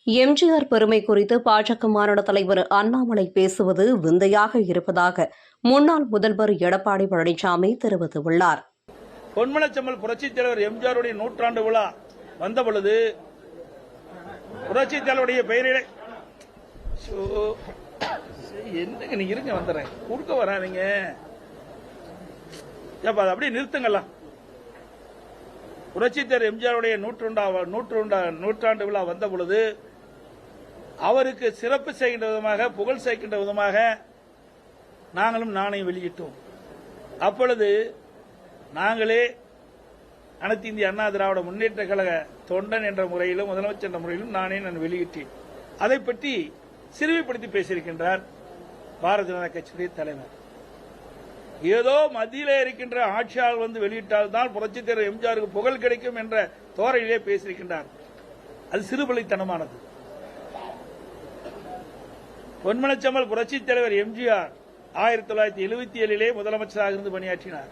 எம்ஜிஆர் பெருமை குறித்து பாஜக மாநில தலைவர் அண்ணாமலை பேசுவது விந்தையாக இருப்பதாக முன்னாள் முதல்வர் எடப்பாடி பழனிசாமி தெரிவித்துள்ளார். பொன்மனச்செம்மல் புரட்சித் தலைவர் எம்ஜிஆருடைய நூற்றாண்டு விழா வந்தபொழுது புரட்சித் தலைவருடைய பெயரிலே என்னங்க நீங்க இருங்க வந்துறேன் கொடுக்க வராதீங்க அப்படியே நிறுத்துங்களா. புரட்சித் தலைவர் எம்ஜிஆருடைய நூற்றாண்டு விழா வந்த பொழுது அவருக்கு சிறப்பு செய்கின்ற விதமாக புகழ் சேர்க்கின்ற விதமாக நாங்களும் நாணயம் வெளியிட்டோம். அப்பொழுது நாங்களே அனைத்து இந்திய அண்ணா திராவிட முன்னேற்ற கழக தொண்டன் என்ற முறையிலும் முதலமைச்சர் என்ற முறையிலும் நான் வெளியிட்டேன். அதை பற்றி சிறுமைப்படுத்தி பேசியிருக்கின்றார் பாரதிய ஜனதா கட்சியுடைய தலைவர். ஏதோ மத்தியிலே இருக்கின்ற ஆட்சியாளர் வந்து வெளியிட்டால் தான் புரட்சித் தலைவர் எம்ஜிஆருக்கு புகழ் கிடைக்கும் என்ற தோரையிலே பேசியிருக்கின்றார். அது சிறுபலித்தனமானது. பொன்மனச்செம்மல் புரட்சித் தலைவர் எம்ஜிஆர் 1977 முதலமைச்சராக இருந்து பணியாற்றினார்.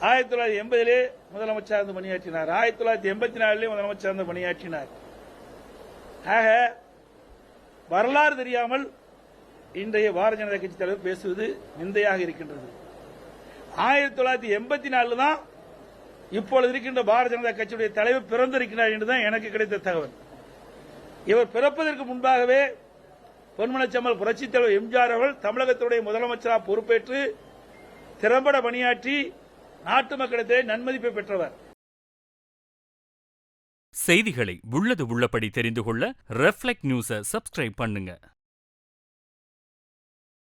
1980 முதலமைச்சராக இருந்து பணியாற்றினார். 1984 முதலமைச்சராக இருந்து பணியாற்றினார். ஆக வரலாறு தெரியாமல் இன்றைய பாரதிய ஜனதா கட்சி தலைவர் பேசுவது நிந்தையாக இருக்கின்றது. 1984 தான் இப்பொழுது இருக்கின்ற பாரதிய ஜனதா கட்சியுடைய தலைவர் பிறந்திருக்கிறார் என்றுதான் எனக்கு கிடைத்த தகவல். இவர் பிறப்பதற்கு முன்பாகவே பொன்மனச்செம்மல் புரட்சித் தலைவர் எம்ஜிஆர் அவர்கள் தமிழகத்துடைய முதலமைச்சராக பொறுப்பேற்று திறம்பட பணியாற்றி நாட்டு மக்களிடையே நன்மதிப்பை பெற்றவர். செய்திகளை உள்ளது உள்ளபடி தெரிந்து கொள்ள ரெஃப்ளெக்ட் நியூஸை சப்ஸ்கிரைப் பண்ணுங்க.